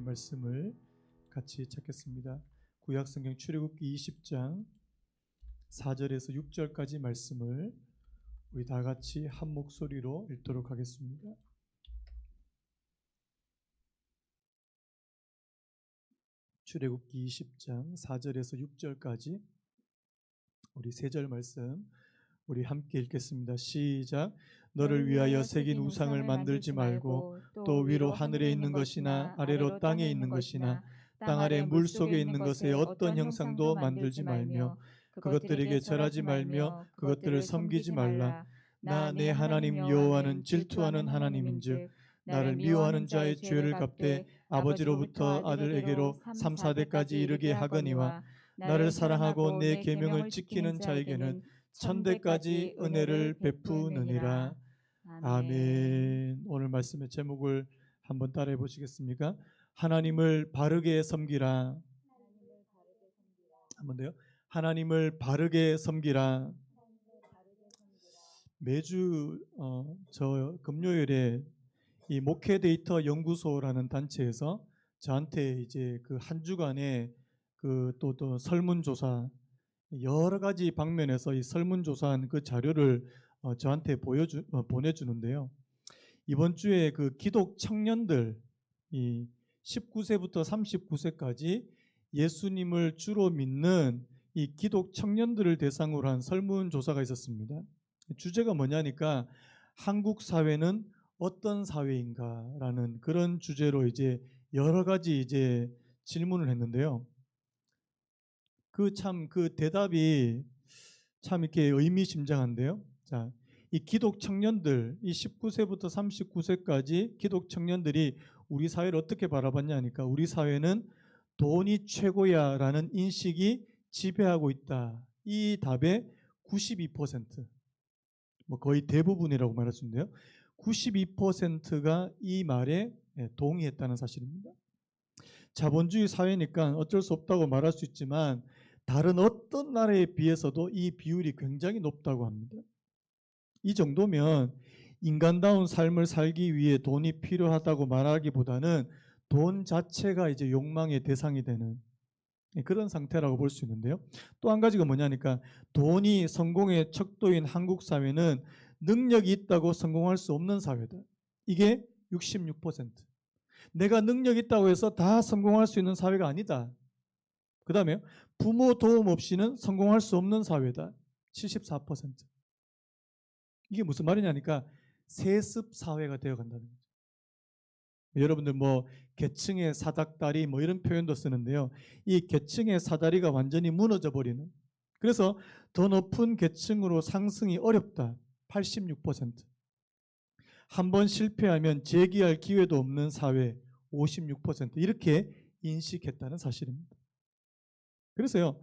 말씀을 같이 찾겠습니다. 구약성경 출애굽기 20장 4절에서 6절까지 말씀을 우리 다 같이 한 목소리로 읽도록 하겠습니다. 출애굽기 20장 4절에서 6절까지 우리 세 절 말씀 우리 함께 읽겠습니다. 시작. 너를 위하여 새긴 우상을 만들지 말고 또 위로 하늘에 있는 것이나 아래로 땅에 있는 것이나 땅 아래 물 속에 있는 것의 어떤 형상도 만들지 말며 그것들에게 절하지 말며 그것들을 섬기지 말라. 나 내 하나님 여호와는 질투하는 하나님인즉 나를 미워하는 자의 죄를 갚되 아버지로부터 아들에게로 3, 4대까지 이르게 하거니와 나를 사랑하고 내 계명을 지키는 자에게는 천대까지 은혜를 베푸느니라. 아멘. 오늘 말씀의 제목을 한번 따라해 보시겠습니까? 하나님을 바르게 섬기라. 한번 더요. 하나님을 바르게 섬기라. 매주 저 금요일에 이 목회 데이터 연구소라는 단체에서 저한테 이제 그 한 주간의 그 또 설문조사 여러 가지 방면에서 이 설문조사한 그 자료를 저한테 보내주는데요. 이번 주에 그 기독 청년들 이 19세부터 39세까지 예수님을 주로 믿는 이 기독 청년들을 대상으로 한 설문조사가 있었습니다. 주제가 뭐냐니까 한국 사회는 어떤 사회인가라는 그런 주제로 이제 여러 가지 이제 질문을 했는데요. 그 대답이 참 이렇게 의미심장한데요. 자, 이 기독 청년들, 이 19세부터 39세까지 기독 청년들이 우리 사회를 어떻게 바라봤냐니까 우리 사회는 돈이 최고야라는 인식이 지배하고 있다. 이 답의 92%, 뭐 거의 대부분이라고 말할 수 있는데요. 92%가 이 말에 동의했다는 사실입니다. 자본주의 사회니까 어쩔 수 없다고 말할 수 있지만 다른 어떤 나라에 비해서도 이 비율이 굉장히 높다고 합니다. 이 정도면 인간다운 삶을 살기 위해 돈이 필요하다고 말하기보다는 돈 자체가 이제 욕망의 대상이 되는 그런 상태라고 볼 수 있는데요. 또 한 가지가 뭐냐니까 돈이 성공의 척도인 한국 사회는 능력이 있다고 성공할 수 없는 사회다. 이게 66%. 내가 능력이 있다고 해서 다 성공할 수 있는 사회가 아니다. 그 다음에 부모 도움 없이는 성공할 수 없는 사회다. 74%. 이게 무슨 말이냐니까 세습 사회가 되어간다는 거죠. 여러분들 뭐 계층의 사닥다리 뭐 이런 표현도 쓰는데요. 이 계층의 사다리가 완전히 무너져 버리는. 그래서 더 높은 계층으로 상승이 어렵다. 86%. 한 번 실패하면 재기할 기회도 없는 사회 56%. 이렇게 인식했다는 사실입니다. 그래서요.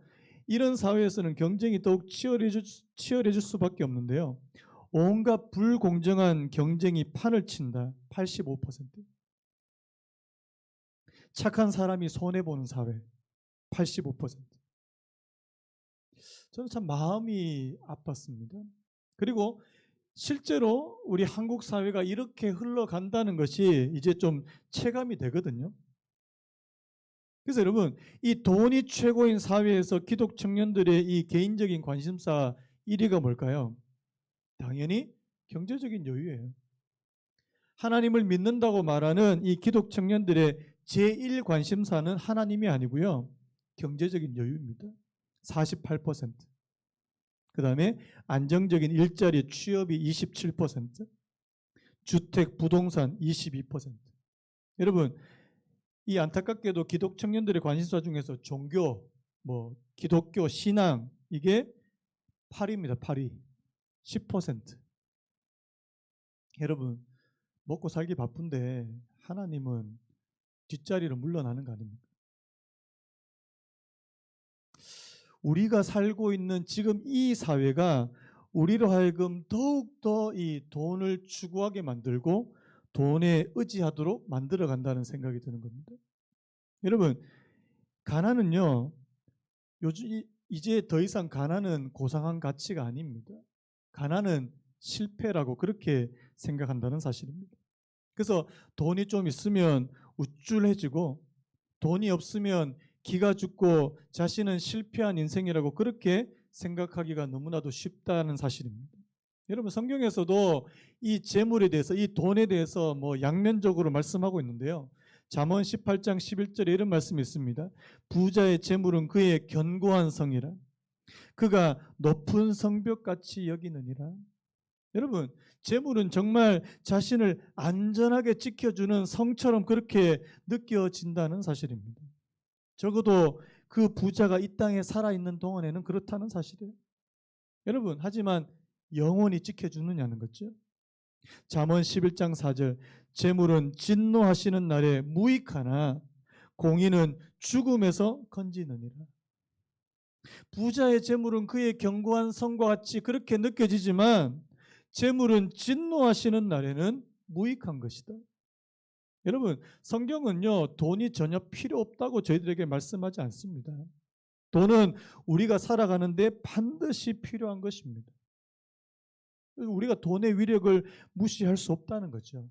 이런 사회에서는 경쟁이 더욱 치열해질 수밖에 없는데요. 온갖 불공정한 경쟁이 판을 친다. 85%. 착한 사람이 손해보는 사회 85%. 저는 참 마음이 아팠습니다. 그리고 실제로 우리 한국 사회가 이렇게 흘러간다는 것이 이제 좀 체감이 되거든요. 그래서 여러분 이 돈이 최고인 사회에서 기독 청년들의 이 개인적인 관심사 1위가 뭘까요? 당연히 경제적인 여유예요. 하나님을 믿는다고 말하는 이 기독 청년들의 제1 관심사는 하나님이 아니고요. 경제적인 여유입니다. 48%. 그 다음에 안정적인 일자리 취업이 27%. 주택, 부동산 22%. 여러분 이 안타깝게도 기독 청년들의 관심사 중에서 종교, 뭐 기독교, 신앙 이게 8위입니다. 8위. 10%. 여러분 먹고 살기 바쁜데 하나님은 뒷자리로 물러나는 거 아닙니까? 우리가 살고 있는 지금 이 사회가 우리로 하여금 더욱더 이 돈을 추구하게 만들고 돈에 의지하도록 만들어 간다는 생각이 드는 겁니다. 여러분 가난은요 요즘 이제 더 이상 가난은 고상한 가치가 아닙니다. 가난은 실패라고 그렇게 생각한다는 사실입니다. 그래서 돈이 좀 있으면 우쭐해지고 돈이 없으면 기가 죽고 자신은 실패한 인생이라고 그렇게 생각하기가 너무나도 쉽다는 사실입니다. 여러분 성경에서도 이 재물에 대해서 이 돈에 대해서 뭐 양면적으로 말씀하고 있는데요. 잠언 18장 11절에 이런 말씀이 있습니다. 부자의 재물은 그의 견고한 성이라 그가 높은 성벽같이 여기느니라. 여러분 재물은 정말 자신을 안전하게 지켜주는 성처럼 그렇게 느껴진다는 사실입니다. 적어도 그 부자가 이 땅에 살아있는 동안에는 그렇다는 사실이에요. 여러분 하지만 영원히 지켜주느냐는 거죠. 잠언 11장 4절 재물은 진노하시는 날에 무익하나 공의는 죽음에서 건지느니라. 부자의 재물은 그의 견고한 성과 같이 그렇게 느껴지지만 재물은 진노하시는 날에는 무익한 것이다. 여러분 성경은요 돈이 전혀 필요 없다고 저희들에게 말씀하지 않습니다. 돈은 우리가 살아가는데 반드시 필요한 것입니다. 우리가 돈의 위력을 무시할 수 없다는 거죠.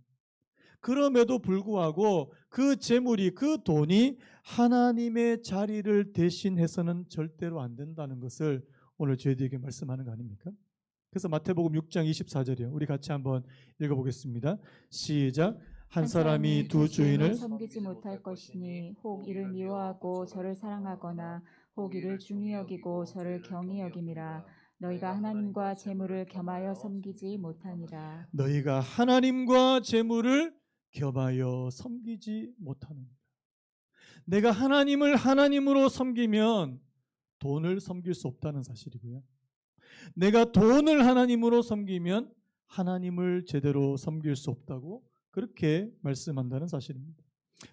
그럼에도 불구하고 그 재물이 그 돈이 하나님의 자리를 대신해서는 절대로 안 된다는 것을 오늘 저희들에게 말씀하는 거 아닙니까? 그래서 마태복음 6장 24절이요. 우리 같이 한번 읽어보겠습니다. 시작. 한 사람이 두 주인을 섬기지 못할 것이니 혹 이를 미워하고 저를 사랑하거나 혹 이를 중히 여기고 저를 경히 여김이라. 너희가 하나님과 재물을 겸하여 섬기지 못하니라. 너희가 하나님과 재물을 겸하여 섬기지 못하느니라. 내가 하나님을 하나님으로 섬기면 돈을 섬길 수 없다는 사실이고요. 내가 돈을 하나님으로 섬기면 하나님을 제대로 섬길 수 없다고 그렇게 말씀한다는 사실입니다.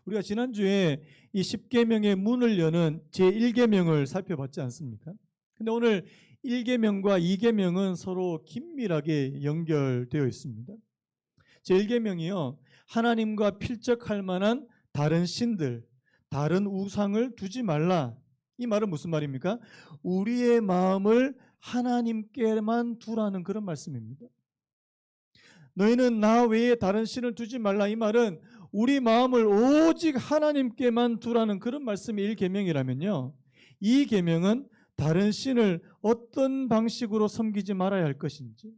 우리가 지난주에 이 10계명의 문을 여는 제1계명을 살펴봤지 않습니까? 근데 오늘 1계명과 2계명은 서로 긴밀하게 연결되어 있습니다. 제1계명이요. 하나님과 필적할 만한 다른 신들, 다른 우상을 두지 말라. 이 말은 무슨 말입니까? 우리의 마음을 하나님께만 두라는 그런 말씀입니다. 너희는 나 외에 다른 신을 두지 말라. 이 말은 우리 마음을 오직 하나님께만 두라는 그런 말씀이 1계명이라면요. 2계명은 다른 신을 어떤 방식으로 섬기지 말아야 할 것인지,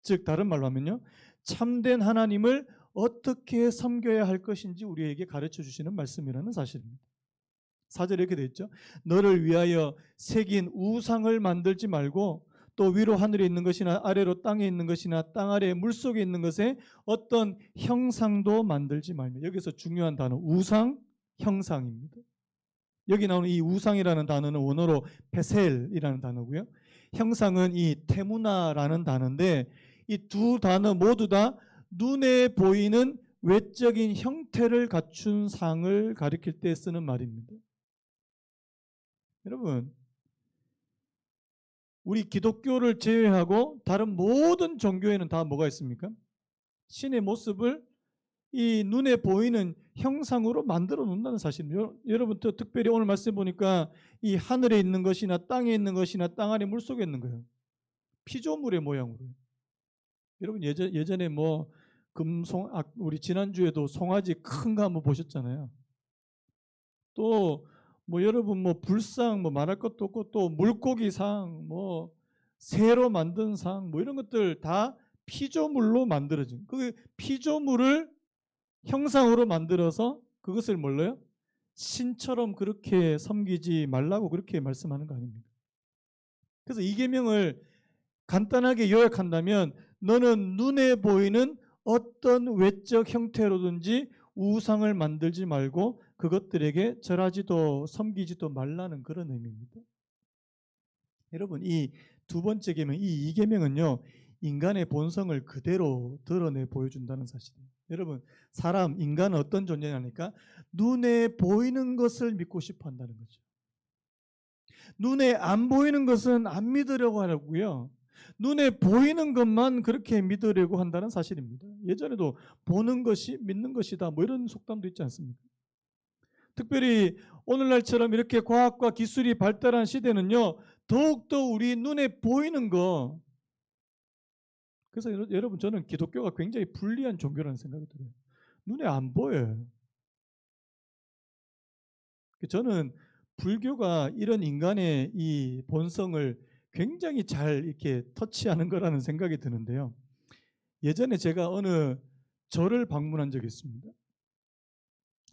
즉 다른 말로 하면요. 참된 하나님을 어떻게 섬겨야 할 것인지 우리에게 가르쳐 주시는 말씀이라는 사실입니다. 4절에 이렇게 되어 있죠. 너를 위하여 새긴 우상을 만들지 말고 또 위로 하늘에 있는 것이나 아래로 땅에 있는 것이나 땅 아래 물속에 있는 것에 어떤 형상도 만들지 말며. 여기서 중요한 단어 우상, 형상입니다. 여기 나오는 이 우상이라는 단어는 원어로 페셀이라는 단어고요. 형상은 이 테무나라는 단어인데 이 두 단어 모두 다 눈에 보이는 외적인 형태를 갖춘 상을 가리킬 때 쓰는 말입니다. 여러분, 우리 기독교를 제외하고 다른 모든 종교에는 다 뭐가 있습니까? 신의 모습을 이 눈에 보이는 형상으로 만들어 놓는다는 사실입니다. 여러분 또 특별히 오늘 말씀 보니까 이 하늘에 있는 것이나 땅에 있는 것이나 땅 아래 물속에 있는 거예요. 피조물의 모양으로. 여러분 예전에 뭐 우리 지난주에도 송아지 큰 거 한번 보셨잖아요. 또 뭐 여러분 뭐 불상 뭐 말할 것도 없고 또 물고기상 뭐 새로 만든 상 뭐 이런 것들 다 피조물로 만들어진 그 피조물을 형상으로 만들어서 그것을 뭘로요? 신처럼 그렇게 섬기지 말라고 그렇게 말씀하는 거 아닙니까? 그래서 이 계명을 간단하게 요약한다면 너는 눈에 보이는 어떤 외적 형태로든지 우상을 만들지 말고 그것들에게 절하지도 섬기지도 말라는 그런 의미입니다. 여러분 이 두 번째 계명, 이 계명은요 인간의 본성을 그대로 드러내 보여준다는 사실이에요. 여러분 인간은 어떤 존재냐니까 눈에 보이는 것을 믿고 싶어 한다는 거죠. 눈에 안 보이는 것은 안 믿으려고 하고요. 눈에 보이는 것만 그렇게 믿으려고 한다는 사실입니다. 예전에도 보는 것이 믿는 것이다 뭐 이런 속담도 있지 않습니까? 특별히 오늘날처럼 이렇게 과학과 기술이 발달한 시대는요. 더욱더 우리 눈에 보이는 거. 그래서 여러분 저는 기독교가 굉장히 불리한 종교라는 생각이 들어요. 눈에 안 보여요. 저는 불교가 이런 인간의 이 본성을 굉장히 잘 이렇게 터치하는 거라는 생각이 드는데요. 예전에 제가 어느 절을 방문한 적이 있습니다.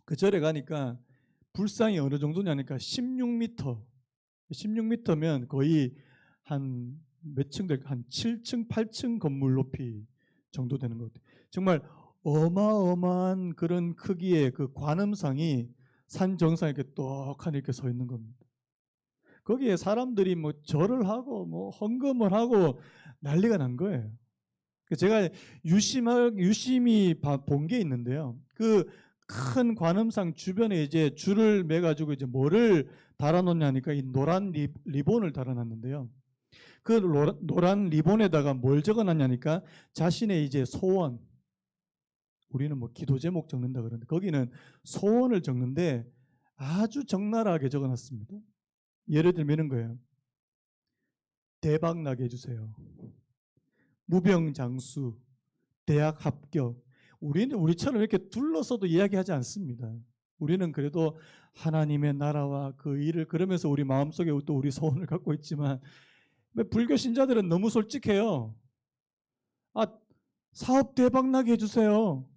그 절에 가니까 불상이 어느 정도냐니까 16m, 16m면 거의 한 몇 층 될까? 한 7층, 8층 건물 높이 정도 되는 것 같아요. 정말 어마어마한 그런 크기의 그 관음상이 산 정상에 이렇게 떡하니 이렇게 서 있는 겁니다. 거기에 사람들이 뭐 절을 하고 뭐 헌금을 하고 난리가 난 거예요. 제가 유심히 본 게 있는데요. 그 큰 관음상 주변에 이제 줄을 매 가지고 이제 뭐를 달아놓냐니까 이 노란 리본을 달아놨는데요. 그 노란 리본에다가 뭘 적어놨냐니까 자신의 이제 소원, 우리는 뭐 기도 제목 적는다 그러는데 거기는 소원을 적는데 아주 적나라하게 적어놨습니다. 예를 들면 이런 거예요. 대박 나게 해주세요. 무병장수, 대학 합격. 우리는 우리처럼 이렇게 둘러서도 이야기하지 않습니다. 우리는 그래도 하나님의 나라와 그 일을 그러면서 우리 마음속에 또 우리 소원을 갖고 있지만 불교 신자들은 너무 솔직해요. 아, 사업 대박 나게 해주세요.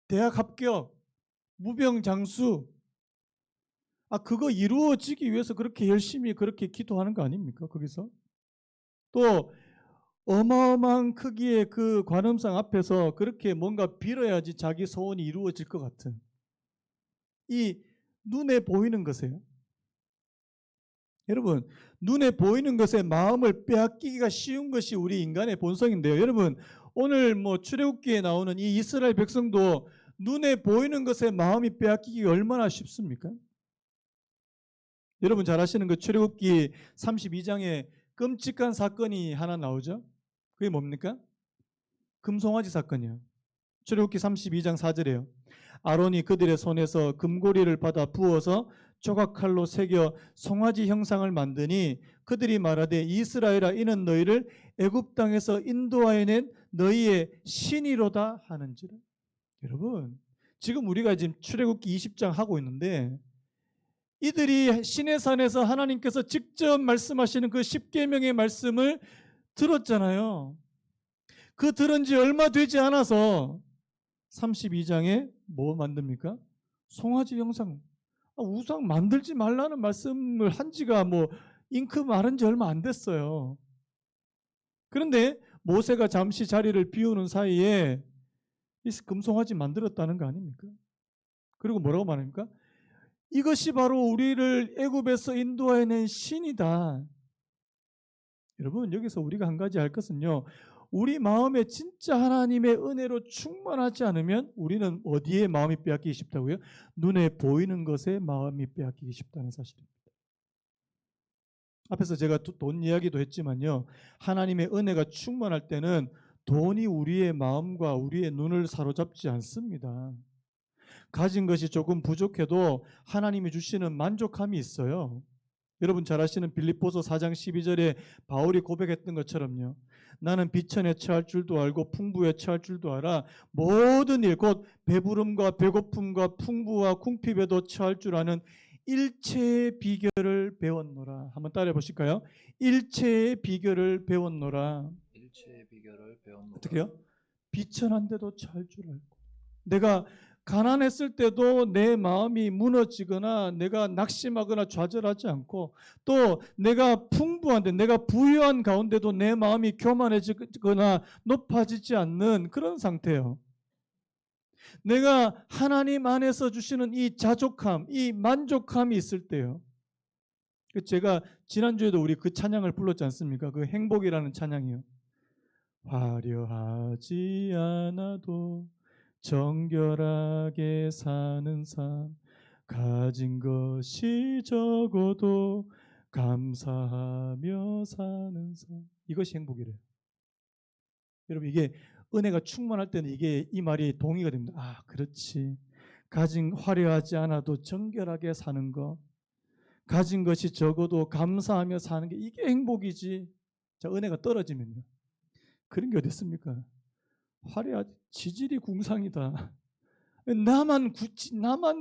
대학 합격, 무병장수. 그거 이루어지기 위해서 그렇게 열심히 그렇게 기도하는 거 아닙니까? 거기서 또 어마어마한 크기의 그 관음상 앞에서 그렇게 뭔가 빌어야지 자기 소원이 이루어질 것 같은 이 눈에 보이는 것에요. 여러분, 눈에 보이는 것에 마음을 빼앗기기가 쉬운 것이 우리 인간의 본성인데요. 여러분, 오늘 뭐 출애굽기에 나오는 이 이스라엘 백성도 눈에 보이는 것에 마음이 빼앗기기가 얼마나 쉽습니까? 여러분 잘 아시는 그 출애굽기 32장에 끔찍한 사건이 하나 나오죠. 그게 뭡니까? 금송아지 사건이요. 출애굽기 32장 4절에요. 아론이 그들의 손에서 금고리를 받아 부어서 조각칼로 새겨 송아지 형상을 만드니 그들이 말하되 이스라엘아 이는 너희를 애굽 땅에서 인도하여 낸 너희의 신이로다 하는지라. 여러분 지금 우리가 지금 출애굽기 20장 하고 있는데 이들이 시내산에서 하나님께서 직접 말씀하시는 그 십계명의 말씀을 들었잖아요. 그 들은 지 얼마 되지 않아서 32장에 뭐 만듭니까? 송아지 형상. 우상 만들지 말라는 말씀을 한 지가 뭐 잉크 마른 지 얼마 안 됐어요. 그런데 모세가 잠시 자리를 비우는 사이에 이 금송아지 만들었다는 거 아닙니까? 그리고 뭐라고 말합니까? 이것이 바로 우리를 애굽에서 인도해낸 신이다. 여러분 여기서 우리가 한 가지 알 것은요. 우리 마음에 진짜 하나님의 은혜로 충만하지 않으면 우리는 어디에 마음이 빼앗기기 쉽다고요? 눈에 보이는 것에 마음이 빼앗기기 쉽다는 사실입니다. 앞에서 제가 돈 이야기도 했지만요. 하나님의 은혜가 충만할 때는 돈이 우리의 마음과 우리의 눈을 사로잡지 않습니다. 가진 것이 조금 부족해도 하나님이 주시는 만족함이 있어요. 여러분 잘 아시는 빌립보서 4장 12절에 바울이 고백했던 것처럼요. 나는 비천에 처할 줄도 알고 풍부에 처할 줄도 알아. 모든 일 곧 배부름과 배고픔과 풍부와 궁핍에도 처할 줄 아는 일체의 비결을 배웠노라. 한번 따라해 보실까요? 일체의 비결을 배웠노라. 일체의 비결을 배웠노라. 어떻게요? 비천한데도 처할 줄 알고. 내가 가난했을 때도 내 마음이 무너지거나 내가 낙심하거나 좌절하지 않고 또 내가 풍부한데 내가 부유한 가운데도 내 마음이 교만해지거나 높아지지 않는 그런 상태예요. 내가 하나님 안에서 주시는 이 자족함, 이 만족함이 있을 때요. 제가 지난주에도 우리 그 찬양을 불렀지 않습니까? 그 행복이라는 찬양이요. 화려하지 않아도 정결하게 사는 삶, 가진 것이 적어도 감사하며 사는 삶. 이것이 행복이래요. 여러분 이게 은혜가 충만할 때는 이게 이 말이 동의가 됩니다. 그렇지. 가진 화려하지 않아도 정결하게 사는 것, 가진 것이 적어도 감사하며 사는 게 이게 행복이지. 자, 은혜가 떨어지면요. 그런 게 어디 있습니까? 화려하지 지질이 궁상이다. 나만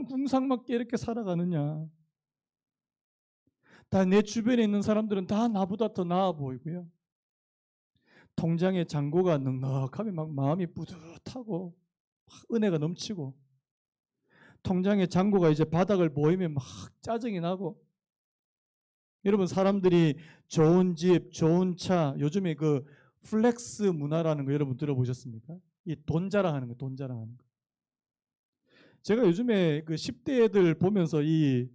궁상맞게 이렇게 살아가느냐. 다 내 주변에 있는 사람들은 다 나보다 더 나아 보이고요. 통장에 잔고가 넉넉하면 막 마음이 뿌듯하고 막 은혜가 넘치고, 통장에 잔고가 이제 바닥을 보이면 막 짜증이 나고. 여러분, 사람들이 좋은 집, 좋은 차, 요즘에 그 플렉스 문화라는 거 여러분 들어보셨습니까? 이 돈 자랑하는 거, 돈 자랑하는 거. 제가 요즘에 그 10대 애들 보면서 이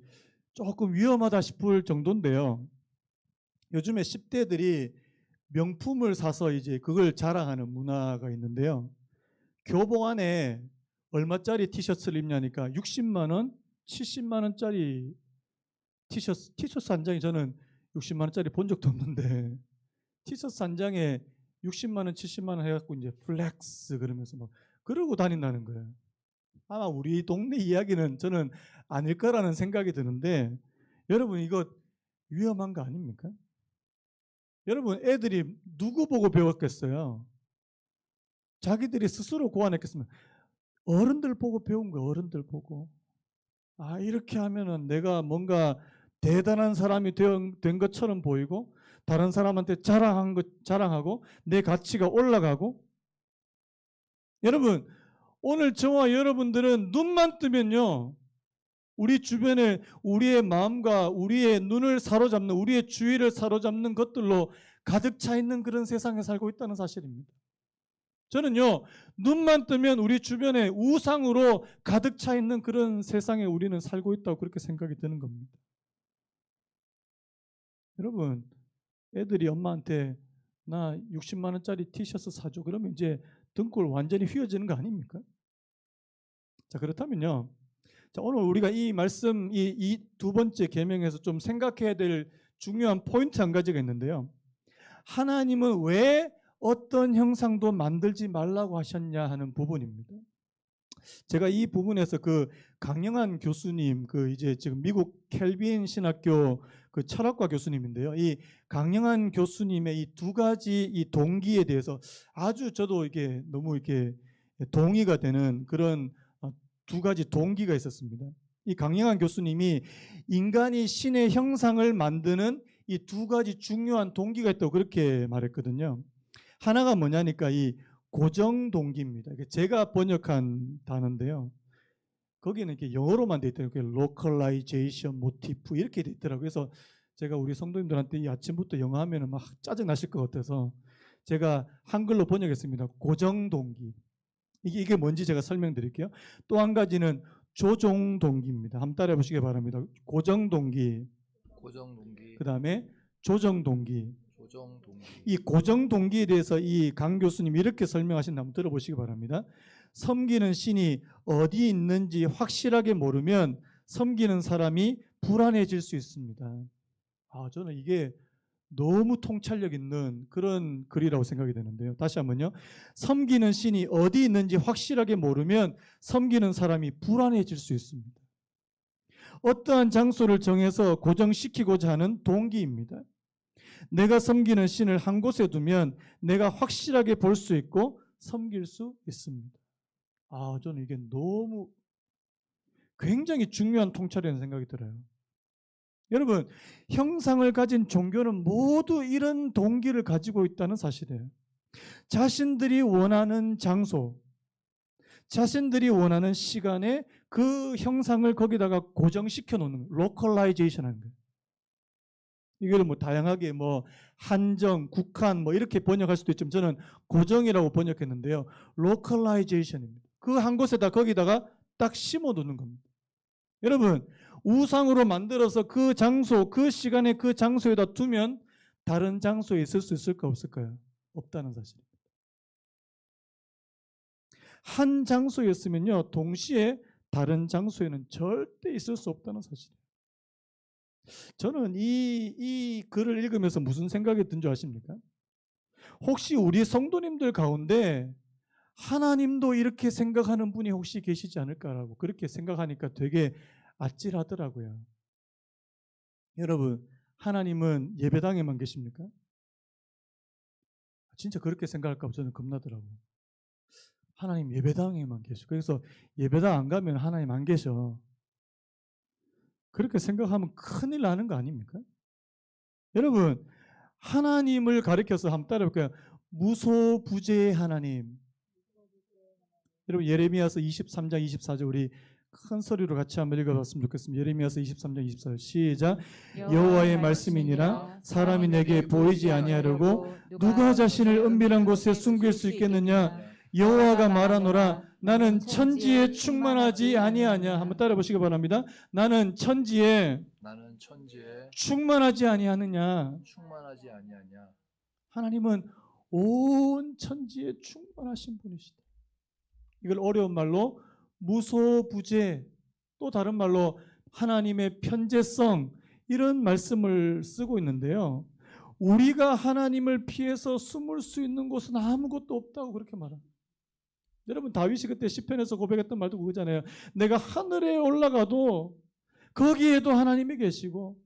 조금 위험하다 싶을 정도인데요. 요즘에 10대들이 명품을 사서 이제 그걸 자랑하는 문화가 있는데요. 교복 안에 얼마짜리 티셔츠를 입냐니까 60만 원, 70만 원짜리 티셔츠 한 장이 저는 60만 원짜리 본 적도 없는데, 티셔츠 한 장에 60만 원, 70만 원 해갖고 이제 플렉스 그러면서 막 그러고 다닌다는 거예요. 아마 우리 동네 이야기는 저는 아닐 거라는 생각이 드는데, 여러분 이거 위험한 거 아닙니까? 여러분, 애들이 누구 보고 배웠겠어요? 자기들이 스스로 고안했겠으면 어른들 보고 배운 거예요. 어른들 보고. 아, 이렇게 하면은 내가 뭔가 대단한 사람이 된 것처럼 보이고, 다른 사람한테 자랑하고 내 가치가 올라가고. 여러분, 오늘 저와 여러분들은 눈만 뜨면요, 우리 주변에 우리의 마음과 우리의 눈을 사로잡는, 우리의 주의를 사로잡는 것들로 가득 차 있는 그런 세상에 살고 있다는 사실입니다. 저는요, 눈만 뜨면 우리 주변에 우상으로 가득 차 있는 그런 세상에 우리는 살고 있다고 그렇게 생각이 드는 겁니다. 여러분, 애들이 엄마한테 나 60만 원짜리 티셔츠 사줘. 그러면 이제 등골 완전히 휘어지는 거 아닙니까? 자, 그렇다면요. 자, 오늘 우리가 이 말씀, 이 두 번째 계명에서 좀 생각해야 될 중요한 포인트 한 가지가 있는데요. 하나님은 왜 어떤 형상도 만들지 말라고 하셨냐 하는 부분입니다. 제가 이 부분에서 그 강영한 교수님, 그 이제 지금 미국 켈빈 신학교 그 철학과 교수님인데요. 이 강영한 교수님의 이 두 가지 이 동기에 대해서 아주 저도 이게 너무 이렇게 동의가 되는 그런 두 가지 동기가 있었습니다. 이 강영한 교수님이 인간이 신의 형상을 만드는 이 두 가지 중요한 동기가 있다고 그렇게 말했거든요. 하나가 뭐냐니까 이 고정 동기입니다. 제가 번역한 단어인데요. 거기는 이렇게 영어로만 돼 있더라고요. localization, motif 이렇게 돼 있더라고요. 그래서 제가 우리 성도님들한테 이 아침부터 영어 하면은 막 짜증 나실 것 같아서 제가 한글로 번역했습니다. 고정 동기. 이게 뭔지 제가 설명드릴게요. 또 한 가지는 조종 동기입니다. 한번 따라해 보시기 바랍니다. 고정 동기, 고정 동기, 그 다음에 조정 동기. 조정 동기. 이 고정 동기에 대해서 이 강 교수님이 이렇게 설명하신 거 한번 들어보시기 바랍니다. 섬기는 신이 어디 있는지 확실하게 모르면 섬기는 사람이 불안해질 수 있습니다. 저는 이게 너무 통찰력 있는 그런 글이라고 생각이 되는데요. 다시 한번요. 섬기는 신이 어디 있는지 확실하게 모르면 섬기는 사람이 불안해질 수 있습니다. 어떠한 장소를 정해서 고정시키고자 하는 동기입니다. 내가 섬기는 신을 한 곳에 두면 내가 확실하게 볼 수 있고 섬길 수 있습니다. 저는 이게 너무 굉장히 중요한 통찰이라는 생각이 들어요. 여러분, 형상을 가진 종교는 모두 이런 동기를 가지고 있다는 사실이에요. 자신들이 원하는 장소, 자신들이 원하는 시간에 그 형상을 거기다가 고정시켜 놓는 로컬라이제이션 하는 거예요. 이걸 뭐 다양하게 뭐 한정, 국한 뭐 이렇게 번역할 수도 있지만 저는 고정이라고 번역했는데요. 로컬라이제이션입니다. 그 한 곳에다 거기다가 딱 심어 두는 겁니다. 여러분, 우상으로 만들어서 그 장소, 그 시간에 그 장소에다 두면 다른 장소에 있을 수 있을까 없을까요? 없다는 사실입니다. 한 장소였으면요, 동시에 다른 장소에는 절대 있을 수 없다는 사실이에요. 저는 이 글을 읽으면서 무슨 생각이 든 줄 아십니까? 혹시 우리 성도님들 가운데 하나님도 이렇게 생각하는 분이 혹시 계시지 않을까라고 그렇게 생각하니까 되게 아찔하더라고요. 여러분, 하나님은 예배당에만 계십니까? 진짜 그렇게 생각할까 봐 저는 겁나더라고요. 하나님 예배당에만 계셔. 그래서 예배당 안 가면 하나님 안 계셔. 그렇게 생각하면 큰일 나는 거 아닙니까? 여러분, 하나님을 가리켜서 한번 따라볼까요? 무소부재의 하나님. 여러분, 예레미야서 23장 24절 우리 큰 소리로 같이 한번 읽어봤으면 좋겠습니다. 예레미야서 23장 24절 시작. 여호와의 말씀이니라 사람이 내게 보이지 아니하려고 누가 자신을 은밀한 곳에 숨길 수 있겠느냐? 여호와가 말하노라 나는 천지에 충만하지 아니하냐. 한번 따라 보시기 바랍니다. 나는 천지에 충만하지 아니하느냐. 충만하지 아니하냐. 하나님은 온 천지에 충만하신 분이시다. 이걸 어려운 말로 무소부재, 또 다른 말로 하나님의 편재성, 이런 말씀을 쓰고 있는데요. 우리가 하나님을 피해서 숨을 수 있는 곳은 아무것도 없다고 그렇게 말합니다. 여러분, 다윗이 그때 시편에서 고백했던 말도 그거잖아요. 내가 하늘에 올라가도 거기에도 하나님이 계시고,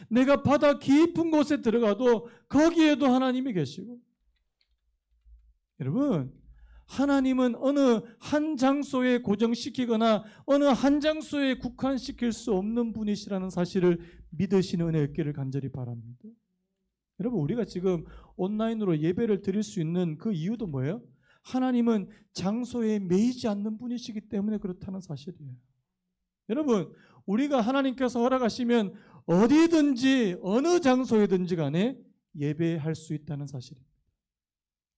내가 바다 깊은 곳에 들어가도 거기에도 하나님이 계시고. 여러분, 하나님은 어느 한 장소에 고정시키거나 어느 한 장소에 국한시킬 수 없는 분이시라는 사실을 믿으시는 은혜 있기를 간절히 바랍니다. 여러분, 우리가 지금 온라인으로 예배를 드릴 수 있는 그 이유도 뭐예요? 하나님은 장소에 매이지 않는 분이시기 때문에 그렇다는 사실이에요. 여러분, 우리가 하나님께서 허락하시면 어디든지 어느 장소에든지 간에 예배할 수 있다는 사실입니다.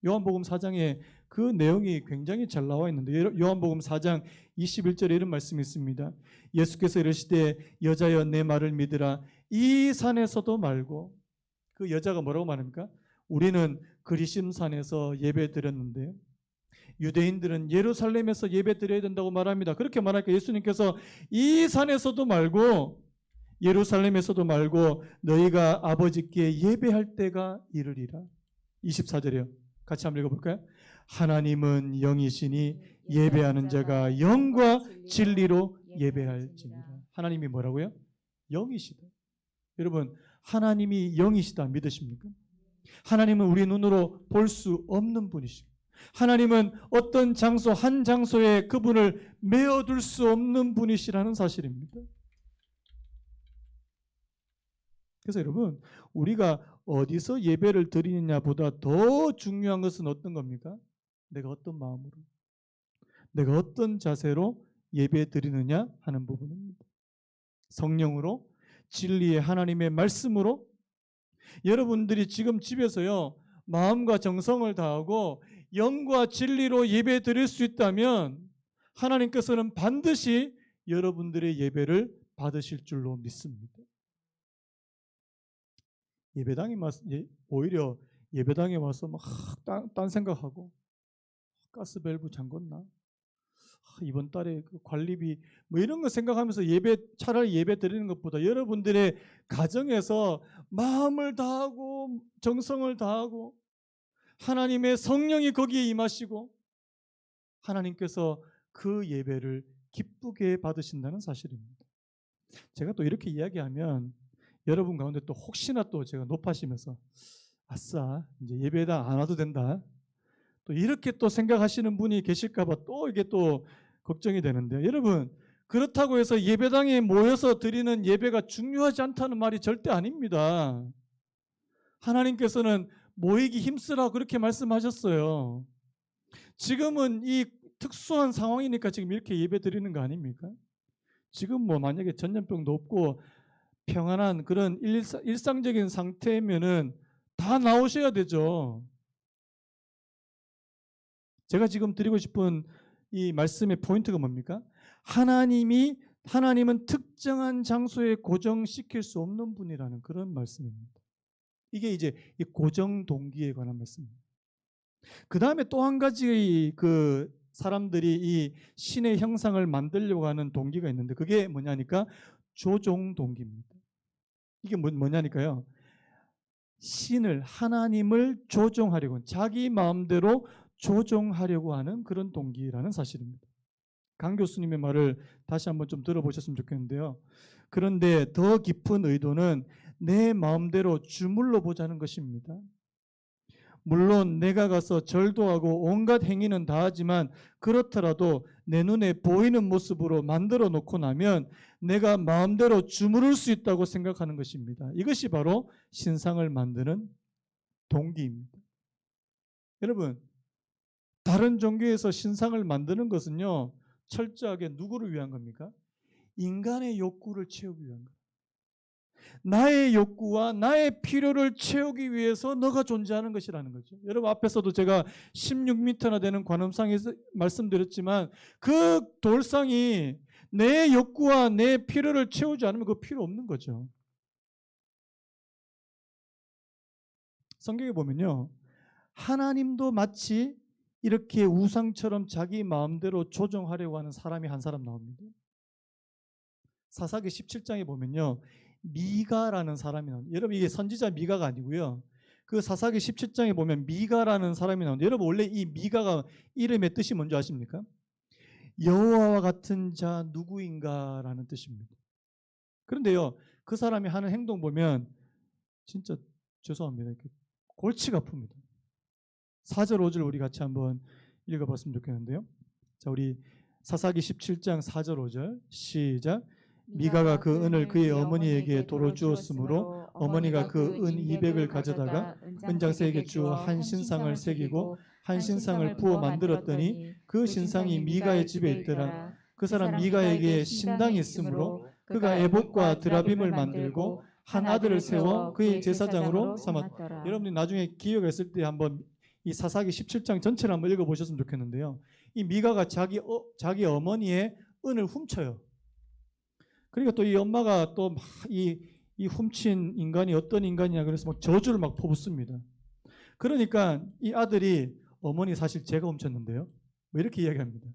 요한복음 4장에 그 내용이 굉장히 잘 나와 있는데, 요한복음 4장 21절에 이런 말씀이 있습니다. 예수께서 이르시되 여자여 내 말을 믿으라. 이 산에서도 말고, 그 여자가 뭐라고 말합니까? 우리는 그리심산에서 예배 드렸는데 유대인들은 예루살렘에서 예배 드려야 된다고 말합니다. 그렇게 말하니까 예수님께서 이 산에서도 말고 예루살렘에서도 말고 너희가 아버지께 예배할 때가 이르리라. 24절이요. 같이 한번 읽어볼까요? 하나님은 영이시니 예배하는 자가 영과 진리로 예배할지니라. 하나님이 뭐라고요? 영이시다. 여러분, 하나님이 영이시다 믿으십니까? 하나님은 우리 눈으로 볼 수 없는 분이십니다. 하나님은 어떤 장소, 한 장소에 그분을 메어둘 수 없는 분이시라는 사실입니다. 그래서 여러분, 우리가 어디서 예배를 드리느냐보다 더 중요한 것은 어떤 겁니까? 내가 어떤 마음으로, 내가 어떤 자세로 예배 드리느냐 하는 부분입니다. 성령으로, 진리의 하나님의 말씀으로. 여러분들이 지금 집에서요, 마음과 정성을 다하고 영과 진리로 예배 드릴 수 있다면 하나님께서는 반드시 여러분들의 예배를 받으실 줄로 믿습니다. 오히려 예배당에 와서 막 딴 생각하고, 가스밸브 잠궜나? 이번 달에 그 관리비 뭐 이런 거 생각하면서 차라리 예배 드리는 것보다 여러분들의 가정에서 마음을 다하고 정성을 다하고 하나님의 성령이 거기에 임하시고 하나님께서 그 예배를 기쁘게 받으신다는 사실입니다. 제가 또 이렇게 이야기하면 여러분 가운데 또 혹시나 또 제가 높아지면서 아싸 이제 예배당 안 와도 된다, 또 이렇게 또 생각하시는 분이 계실까봐 또 이게 또 걱정이 되는데요. 여러분, 그렇다고 해서 예배당에 모여서 드리는 예배가 중요하지 않다는 말이 절대 아닙니다. 하나님께서는 모이기 힘쓰라고 그렇게 말씀하셨어요. 지금은 이 특수한 상황이니까 지금 이렇게 예배 드리는 거 아닙니까? 지금 뭐 만약에 전염병도 없고 평안한 그런 일상적인 상태면은 다 나오셔야 되죠. 제가 지금 드리고 싶은 이 말씀의 포인트가 뭡니까? 하나님은 특정한 장소에 고정시킬 수 없는 분이라는 그런 말씀입니다. 이게 이제 이 고정 동기에 관한 말씀입니다. 그 다음에 또 한 가지 그 사람들이 이 신의 형상을 만들려고 하는 동기가 있는데 그게 뭐냐니까 조종 동기입니다. 이게 뭐냐니까요. 하나님을 조종하려고, 자기 마음대로 조종하려고 하는 그런 동기라는 사실입니다. 강 교수님의 말을 다시 한번 좀 들어보셨으면 좋겠는데요. 그런데 더 깊은 의도는 내 마음대로 주물러 보자는 것입니다. 물론 내가 가서 절도 하고 온갖 행위는 다 하지만 그렇더라도 내 눈에 보이는 모습으로 만들어 놓고 나면 내가 마음대로 주무를 수 있다고 생각하는 것입니다. 이것이 바로 신상을 만드는 동기입니다. 여러분, 다른 종교에서 신상을 만드는 것은요, 철저하게 누구를 위한 겁니까? 인간의 욕구를 채우기 위한 거예요. 나의 욕구와 나의 필요를 채우기 위해서 너가 존재하는 것이라는 거죠. 여러분, 앞에서도 제가 16m나 되는 관음상에서 말씀드렸지만 그 돌상이 내 욕구와 내 필요를 채우지 않으면 그 필요 없는 거죠. 성경에 보면요, 하나님도 마치 이렇게 우상처럼 자기 마음대로 조정하려고 하는 사람이 한 사람 나옵니다. 사사기 17장에 보면요, 미가라는 사람이 나옵니다. 여러분, 이게 선지자 미가가 아니고요, 그 사사기 17장에 보면 미가라는 사람이 나오는데, 여러분 원래 이 미가가 이름의 뜻이 뭔지 아십니까? 여호와와 같은 자 누구인가라는 뜻입니다. 그런데요, 그 사람이 하는 행동 보면 진짜 죄송합니다, 이렇게 골치가 아픕니다. 4절 5절 우리 같이 한번 읽어봤으면 좋겠는데요. 자, 우리 사사기 17장 4절 5절 시작. 미가가 그 은을 그의 어머니에게 도로 주었으므로 어머니가 그 은 200을 가져다가 은장새에게 주어 한 신상을 새기고 한 신상을 부어 만들었더니 그 신상이 미가의 집에 있더라. 그 사람 미가에게 신당이 있으므로 그가 에봇과 드라빔을 만들고 한 아들을 세워 그의 제사장으로 삼았더라. 여러분이 나중에 기회가 있을 때 한번 이 사사기 17장 전체를 한번 읽어보셨으면 좋겠는데요, 이 미가가 자기 어머니의 은을 훔쳐요. 그러니까 또 이 엄마가 또 이 훔친 인간이 어떤 인간이냐 그래서 막 저주를 막 퍼붓습니다. 그러니까 이 아들이 어머니 사실 제가 훔쳤는데요, 뭐 이렇게 이야기합니다.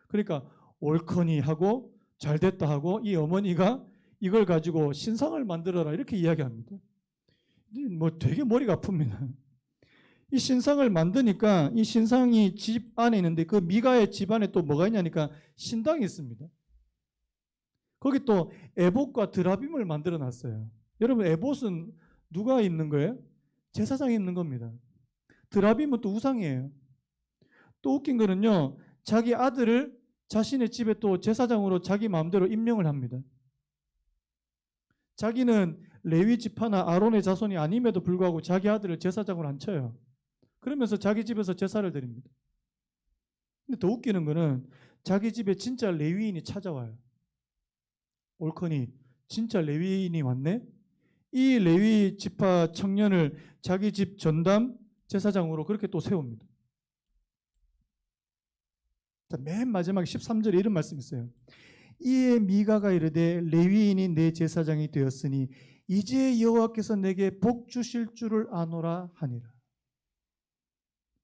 그러니까 옳거니 하고 잘됐다 하고 이 어머니가 이걸 가지고 신상을 만들어라 이렇게 이야기합니다. 뭐 되게 머리가 아픕니다. 이 신상을 만드니까 이 신상이 집 안에 있는데 그 미가의 집 안에 또 뭐가 있냐니까 신당이 있습니다. 거기 또 에봇과 드라빔을 만들어 놨어요. 여러분, 에봇은 누가 입는 거예요? 제사장이 입는 겁니다. 드라빔은 또 우상이에요. 또 웃긴 거는요, 자기 아들을 자신의 집에 또 제사장으로 자기 마음대로 임명을 합니다. 자기는 레위 지파나 아론의 자손이 아님에도 불구하고 자기 아들을 제사장으로 앉혀요. 그러면서 자기 집에서 제사를 드립니다. 근데 더 웃기는 거는 자기 집에 진짜 레위인이 찾아와요. 옳거니 진짜 레위인이 왔네? 이 레위 지파 청년을 자기 집 전담 제사장으로 그렇게 또 세웁니다. 자, 맨 마지막에 13절에 이런 말씀이 있어요. 이에 미가가 이르되 레위인이 내 제사장이 되었으니 이제 여호와께서 내게 복 주실 줄을 아노라 하니라.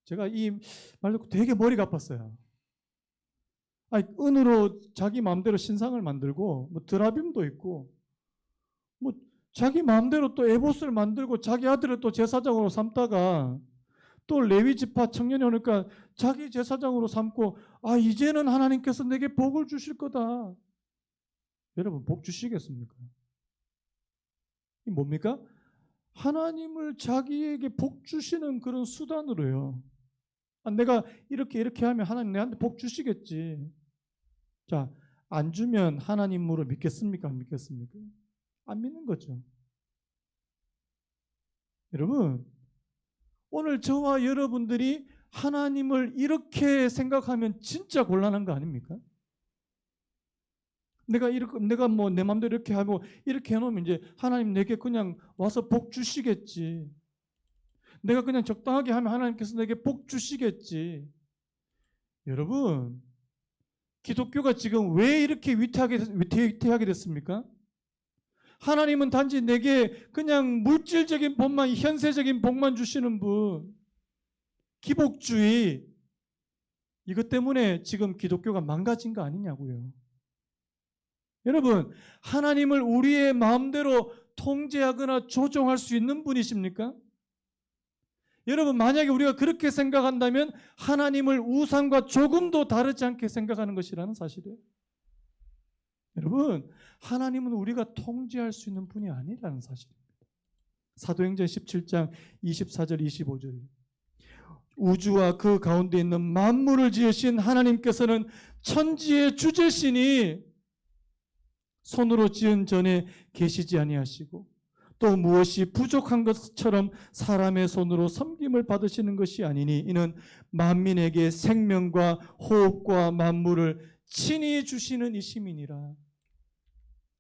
제가 이 말 듣고 되게 머리가 아팠어요. 아니, 은으로 자기 마음대로 신상을 만들고 뭐 드라빔도 있고 뭐 자기 마음대로 또 에봇을 만들고 자기 아들을 또 제사장으로 삼다가 또 레위 지파 청년이 오니까 자기 제사장으로 삼고 이제는 하나님께서 내게 복을 주실 거다. 여러분, 복 주시겠습니까? 이 뭡니까? 하나님을 자기에게 복 주시는 그런 수단으로요. 내가 이렇게 하면 하나님 내한테 복 주시겠지. 자, 안 주면 하나님으로 믿겠습니까? 안 믿겠습니까? 안 믿는 거죠. 여러분, 오늘 저와 여러분들이 하나님을 이렇게 생각하면 진짜 곤란한 거 아닙니까? 내가 뭐 내 마음대로 이렇게 하고 이렇게 해놓으면 이제 하나님 내게 그냥 와서 복 주시겠지. 내가 그냥 적당하게 하면 하나님께서 내게 복 주시겠지. 여러분, 기독교가 지금 왜 이렇게 위태하게 됐습니까? 하나님은 단지 내게 그냥 물질적인 복만, 현세적인 복만 주시는 분, 기복주의, 이것 때문에 지금 기독교가 망가진 거 아니냐고요. 여러분, 하나님을 우리의 마음대로 통제하거나 조종할 수 있는 분이십니까? 여러분, 만약에 우리가 그렇게 생각한다면 하나님을 우상과 조금도 다르지 않게 생각하는 것이라는 사실이에요. 여러분, 하나님은 우리가 통제할 수 있는 분이 아니라는 사실입니다. 사도행전 17장 24절 25절 우주와 그 가운데 있는 만물을 지으신 하나님께서는 천지의 주제신이 손으로 지은 전에 계시지 아니하시고 또 무엇이 부족한 것처럼 사람의 손으로 섬김을 받으시는 것이 아니니 이는 만민에게 생명과 호흡과 만물을 친히 주시는 이심이니라.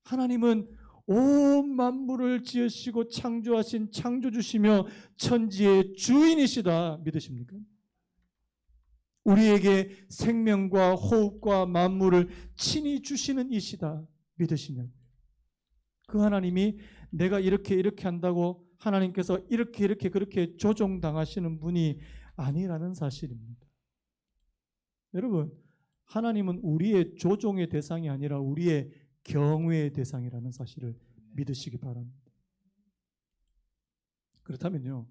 하나님은 온 만물을 지으시고 창조하신 창조주시며 천지의 주인이시다. 믿으십니까? 우리에게 생명과 호흡과 만물을 친히 주시는 이시다. 믿으시냐고요? 그 하나님이 내가 이렇게 한다고 하나님께서 이렇게 그렇게 조종당하시는 분이 아니라는 사실입니다. 여러분, 하나님은 우리의 조종의 대상이 아니라 우리의 경외의 대상이라는 사실을 믿으시기 바랍니다. 그렇다면요,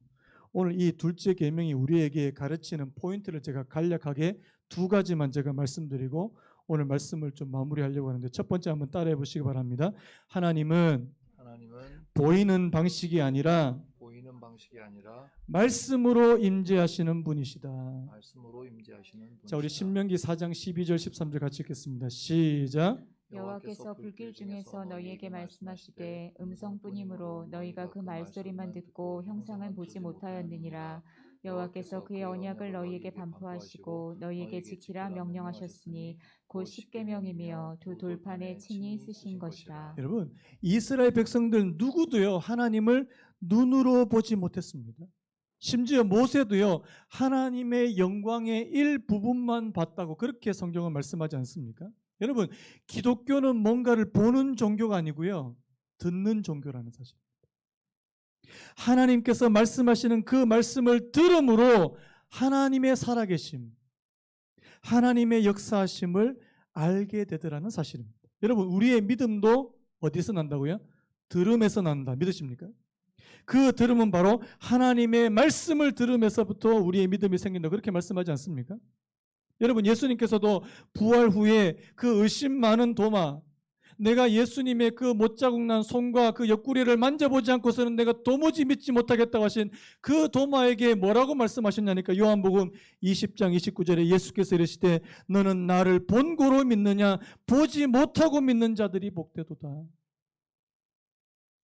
오늘 이 둘째 계명이 우리에게 가르치는 포인트를 제가 간략하게 두 가지만 제가 말씀드리고 오늘 말씀을 좀 마무리하려고 하는데, 첫 번째 한번 따라해 보시기 바랍니다. 하나님은 보이는 방식이 아니라 말씀으로 임재하시는 분이시다. 자, 우리 신명기 4장 12절 13절 같이 읽겠습니다. 시작. 여호와께서 불길 중에서 너희에게 말씀하시되 음성뿐이므로 너희가 그 말소리만 듣고 형상은 보지 못하였느니라. 여호와께서 그의 언약을 너희에게 반포하시고 너희에게 지키라 명령하셨으니 곧 십계명이며 두 돌판에 친히 쓰신 것이라. 여러분, 이스라엘 백성들 누구도요 하나님을 눈으로 보지 못했습니다. 심지어 모세도요 하나님의 영광의 일부분만 봤다고 그렇게 성경은 말씀하지 않습니까? 여러분, 기독교는 뭔가를 보는 종교가 아니고요 듣는 종교라는 사실입니다. 하나님께서 말씀하시는 그 말씀을 들음으로 하나님의 살아계심, 하나님의 역사하심을 알게 되더라는 사실입니다. 여러분, 우리의 믿음도 어디서 난다고요? 들음에서 난다. 믿으십니까? 그 들음은 바로 하나님의 말씀을 들음에서부터 우리의 믿음이 생긴다. 그렇게 말씀하지 않습니까? 여러분, 예수님께서도 부활 후에 그 의심 많은 도마, 내가 예수님의 그 못자국 난 손과 그 옆구리를 만져보지 않고서는 내가 도무지 믿지 못하겠다고 하신 그 도마에게 뭐라고 말씀하셨냐니까. 요한복음 20장 29절에 예수께서 이르시되 너는 나를 본고로 믿느냐 보지 못하고 믿는 자들이 복되도다.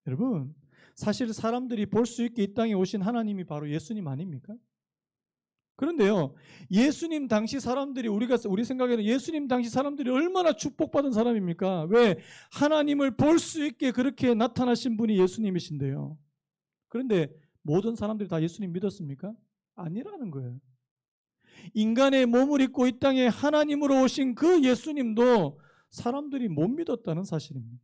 여러분, 사실 사람들이 볼 수 있게 이 땅에 오신 하나님이 바로 예수님 아닙니까? 그런데요, 예수님 당시 사람들이 우리 생각에는 예수님 당시 사람들이 얼마나 축복받은 사람입니까? 왜? 하나님을 볼 수 있게 그렇게 나타나신 분이 예수님이신데요. 그런데 모든 사람들이 다 예수님 믿었습니까? 아니라는 거예요. 인간의 몸을 입고 이 땅에 하나님으로 오신 그 예수님도 사람들이 못 믿었다는 사실입니다.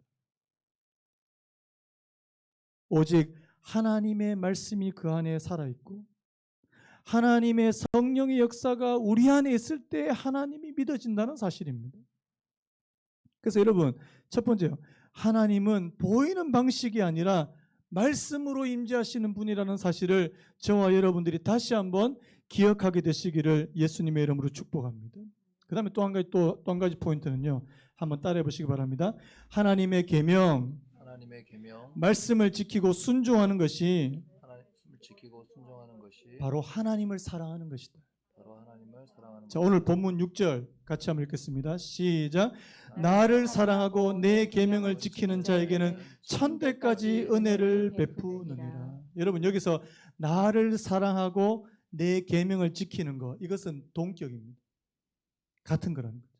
오직 하나님의 말씀이 그 안에 살아있고 하나님의 성령의 역사가 우리 안에 있을 때 하나님이 믿어진다는 사실입니다. 그래서 여러분, 첫 번째요, 하나님은 보이는 방식이 아니라 말씀으로 임재하시는 분이라는 사실을 저와 여러분들이 다시 한번 기억하게 되시기를 예수님의 이름으로 축복합니다. 그 다음에 또 한 가지 포인트는요, 한번 따라해 보시기 바랍니다. 하나님의 계명, 말씀을 지키고 순종하는 것이 바로 하나님을 사랑하는 것이다. 자, 오늘 본문 6절 같이 한번 읽겠습니다. 시작. 나를 사랑하고 내 계명을 지키는 자에게는 천대까지 은혜를 베푸느니라. 여러분, 여기서 나를 사랑하고 내 계명을 지키는 것, 이것은 동격입니다. 같은 거라는 거죠.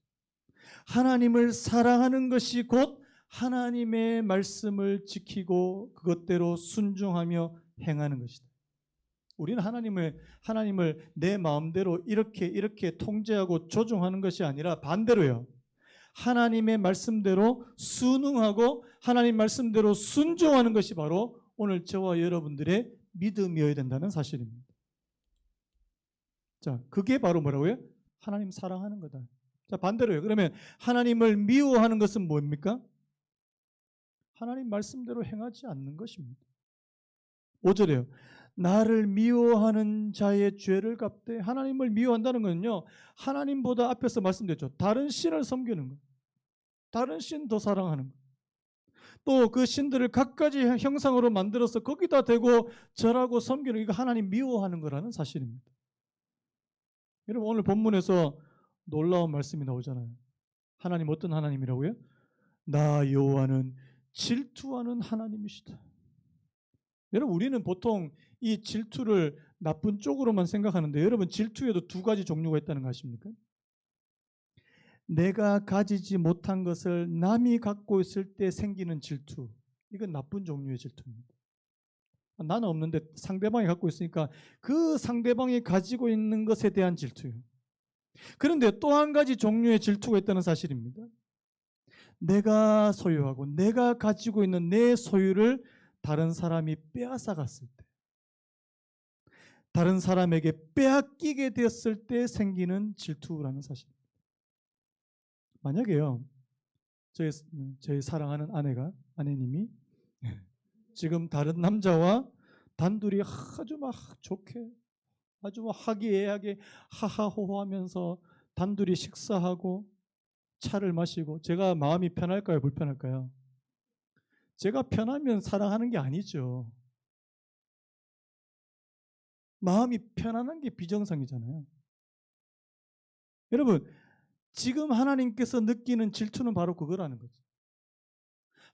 하나님을 사랑하는 것이 곧 하나님의 말씀을 지키고 그것대로 순종하며 행하는 것이다. 우리는 하나님을 내 마음대로 이렇게 통제하고 조종하는 것이 아니라 반대로요. 하나님의 말씀대로 순응하고 하나님 말씀대로 순종하는 것이 바로 오늘 저와 여러분들의 믿음이어야 된다는 사실입니다. 자, 그게 바로 뭐라고요? 하나님 사랑하는 거다. 자, 반대로요. 그러면 하나님을 미워하는 것은 뭡니까? 하나님 말씀대로 행하지 않는 것입니다. 5절에요. 나를 미워하는 자의 죄를 갚되. 하나님을 미워한다는 것은요, 하나님보다 앞에서 말씀드렸죠. 다른 신을 섬기는 것, 다른 신 더 사랑하는 것, 또 그 신들을 갖가지 형상으로 만들어서 거기다 대고 절하고 섬기는, 이거 하나님 미워하는 거라는 사실입니다. 여러분 오늘 본문에서 놀라운 말씀이 나오잖아요. 하나님 어떤 하나님이라고요? 나 여호와는 질투하는 하나님이시다. 여러분 우리는 보통 이 질투를 나쁜 쪽으로만 생각하는데 여러분 질투에도 두 가지 종류가 있다는 거 아십니까? 내가 가지지 못한 것을 남이 갖고 있을 때 생기는 질투. 이건 나쁜 종류의 질투입니다. 나는 없는데 상대방이 갖고 있으니까 그 상대방이 가지고 있는 것에 대한 질투예요. 그런데 또 한 가지 종류의 질투가 있다는 사실입니다. 내가 소유하고 내가 가지고 있는 내 소유를 다른 사람이 빼앗아 갔을 때, 다른 사람에게 빼앗기게 되었을 때 생기는 질투라는 사실입니다. 만약에요, 저희 사랑하는 아내님이 지금 다른 남자와 단둘이 아주 막 좋게, 아주 화기애애하게 하하호호하면서 단둘이 식사하고 차를 마시고, 제가 마음이 편할까요, 불편할까요? 제가 편하면 사랑하는 게 아니죠. 마음이 편안한 게 비정상이잖아요. 여러분, 지금 하나님께서 느끼는 질투는 바로 그거라는 거죠.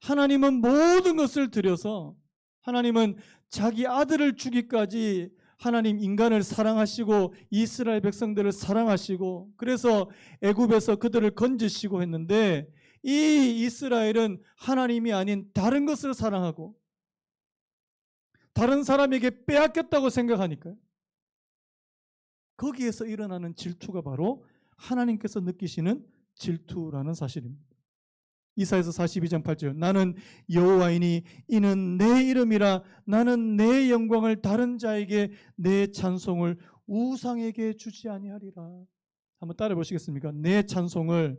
하나님은 모든 것을 들여서, 하나님은 자기 아들을 주기까지 하나님 인간을 사랑하시고 이스라엘 백성들을 사랑하시고, 그래서 애굽에서 그들을 건지시고 했는데, 이 이스라엘은 하나님이 아닌 다른 것을 사랑하고 다른 사람에게 빼앗겼다고 생각하니까요. 거기에서 일어나는 질투가 바로 하나님께서 느끼시는 질투라는 사실입니다. 이사야서 42장 8절, 나는 여호와이니 이는 내 이름이라, 나는 내 영광을 다른 자에게, 내 찬송을 우상에게 주지 아니하리라. 한번 따라해 보시겠습니까? 내 찬송을,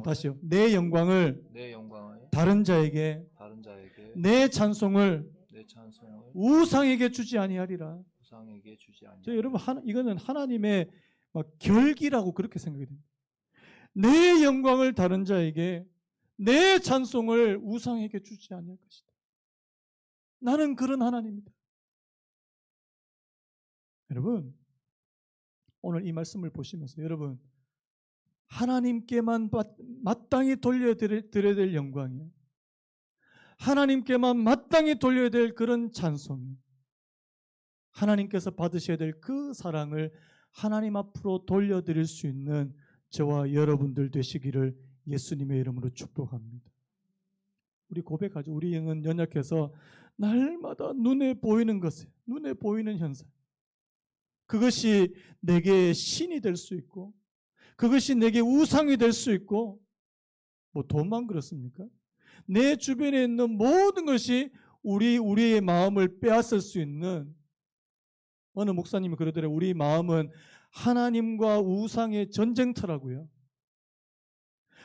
다시요. 내 영광을 다른 자에게, 내 찬송을 우상에게 주지 아니하리라. 여러분, 이거는 하나님의 결기라고 그렇게 생각이 됩니다. 내 영광을 다른 자에게, 내 찬송을 우상에게 주지 아니할 것이다. 나는 그런 하나님이다. 여러분, 오늘 이 말씀을 보시면서 여러분, 하나님께만 마땅히 돌려드려야 될 영광이에요. 하나님께만 마땅히 돌려야 될 그런 찬송이에요. 하나님께서 받으셔야 될 그 사랑을 하나님 앞으로 돌려드릴 수 있는 저와 여러분들 되시기를 예수님의 이름으로 축복합니다. 우리 고백하죠. 우리 영은 연약해서 날마다 눈에 보이는 것에, 눈에 보이는 현상, 그것이 내게 신이 될 수 있고, 그것이 내게 우상이 될 수 있고, 뭐 돈만 그렇습니까? 내 주변에 있는 모든 것이 우리의 마음을 빼앗을 수 있는, 어느 목사님이 그러더래요. 우리 마음은 하나님과 우상의 전쟁터라고요.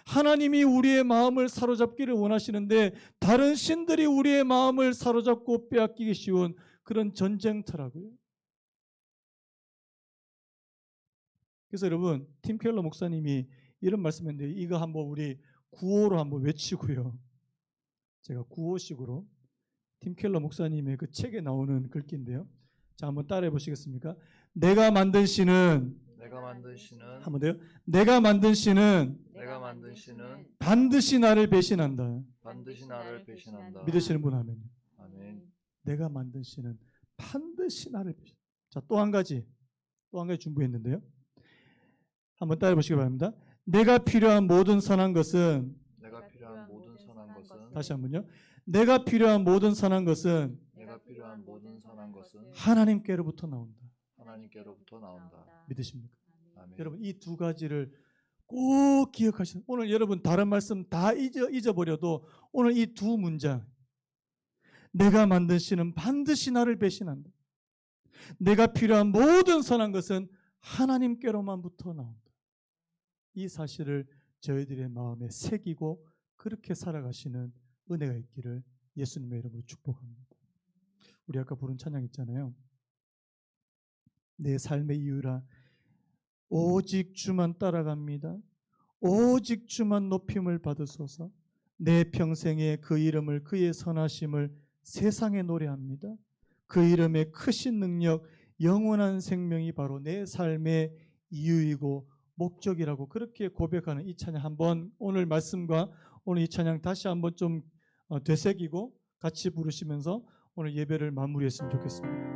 하나님이 우리의 마음을 사로잡기를 원하시는데 다른 신들이 우리의 마음을 사로잡고 빼앗기기 쉬운 그런 전쟁터라고요. 그래서 여러분, 팀 켈러 목사님이 이런 말씀했는데, 이거 한번 우리 구호로 한번 외치고요. 제가 구호식으로, 팀 켈러 목사님의 그 책에 나오는 글귀인데요. 자, 한번 따라해 보시겠습니까? 내가 만든 신은, 한번 더요. 내가 만든 신은 반드시 나를 배신한다. 믿으시는 분 하면요. 아멘. 내가 만든 신은 반드시 나를 배신한다. 자, 또 한 가지 준비했는데요. 한번 따라해 보시기 바랍니다. 내가 필요한 모든 선한 것은, 다시 한번요. 내가 필요한 모든 선한 것은 하나님께로부터 나온다. 믿으십니까? 아멘. 여러분, 이 두 가지를 꼭 기억하시는, 오늘 여러분 다른 말씀 다 잊어버려도 오늘 이 두 문장, 내가 만든 신은 반드시 나를 배신한다. 내가 필요한 모든 선한 것은 하나님께로만부터 나온다. 이 사실을 저희들의 마음에 새기고 그렇게 살아가시는 은혜가 있기를 예수님의 이름으로 축복합니다. 우리 아까 부른 찬양 있잖아요. 내 삶의 이유라 오직 주만 따라갑니다. 오직 주만 높임을 받으소서. 내 평생에 그 이름을, 그의 선하심을 세상에 노래합니다. 그 이름의 크신 능력, 영원한 생명이 바로 내 삶의 이유이고 목적이라고 그렇게 고백하는 이 찬양 한번 오늘 말씀과 오늘 이 찬양 다시 한번 좀 되새기고 같이 부르시면서 오늘 예배를 마무리했으면 좋겠습니다.